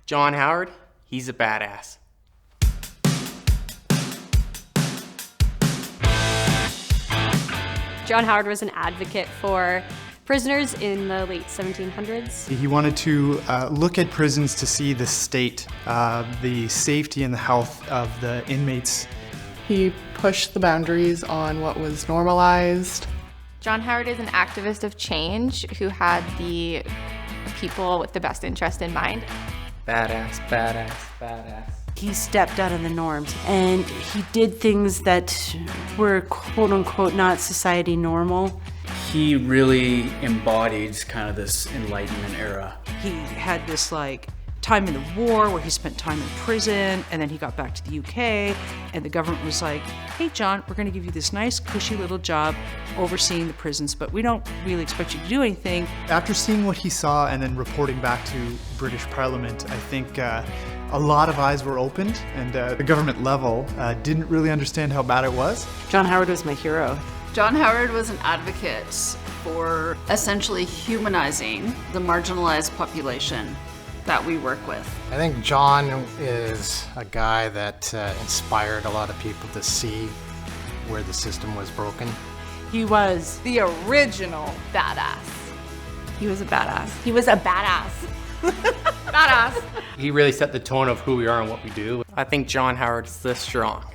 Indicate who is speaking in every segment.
Speaker 1: John Howard, he's a badass.
Speaker 2: John Howard was an advocate for prisoners in the late 1700s.
Speaker 3: He wanted to look at prisons to see the state, the safety and the health of the inmates.
Speaker 4: He pushed the boundaries on what was normalized.
Speaker 5: John Howard is an activist of change who had the people with the best interest in mind.
Speaker 1: Badass, badass, badass.
Speaker 6: He stepped out of the norms and he did things that were quote unquote not society normal.
Speaker 7: He really embodied kind of this Enlightenment era.
Speaker 8: He had this time in the war where he spent time in prison, and then he got back to the UK, and the government was like, hey John, we're gonna give you this nice cushy little job overseeing the prisons, but we don't really expect you to do anything.
Speaker 3: After seeing what he saw and then reporting back to British Parliament, I think a lot of eyes were opened, and the government level didn't really understand how bad it was.
Speaker 6: John Howard was my hero.
Speaker 9: John Howard was an advocate for essentially humanizing the marginalized population that we work with.
Speaker 10: I think John is a guy that inspired a lot of people to see where the system was broken.
Speaker 6: He was
Speaker 4: The original
Speaker 5: Badass. He was a badass. He was a badass. Badass.
Speaker 1: He really set the tone of who we are and what we do. I think John Howard's this strong.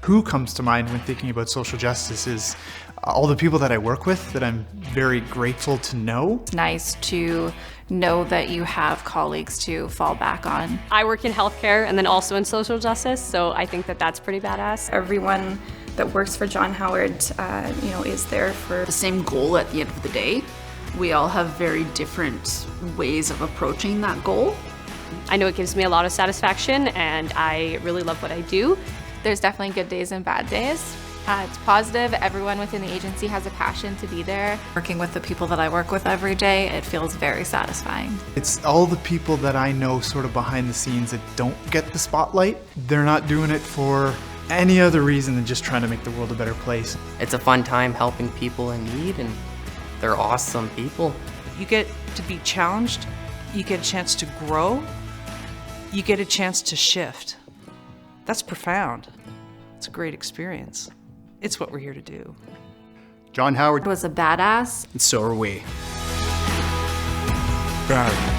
Speaker 3: Who comes to mind when thinking about social justice is all the people that I work with that I'm very grateful to know.
Speaker 5: It's nice to know that you have colleagues to fall back on.
Speaker 2: I work in healthcare and then also in social justice, so I think that that's pretty badass.
Speaker 5: Everyone that works for John Howard, is there for
Speaker 9: The same goal at the end of the day. We all have very different ways of approaching that goal.
Speaker 2: I know it gives me a lot of satisfaction and I really love what I do.
Speaker 5: There's definitely good days and bad days. It's positive. Everyone within the agency has a passion to be there. Working with the people that I work with every day, it feels very satisfying.
Speaker 3: It's all the people that I know sort of behind the scenes that don't get the spotlight. They're not doing it for any other reason than just trying to make the world a better place.
Speaker 1: It's a fun time helping people in need, and they're awesome people.
Speaker 8: You get to be challenged, you get a chance to grow, you get a chance to shift. That's profound. It's a great experience. It's what we're here to do.
Speaker 3: John Howard
Speaker 5: Was a badass.
Speaker 7: And so are we.
Speaker 3: Bad.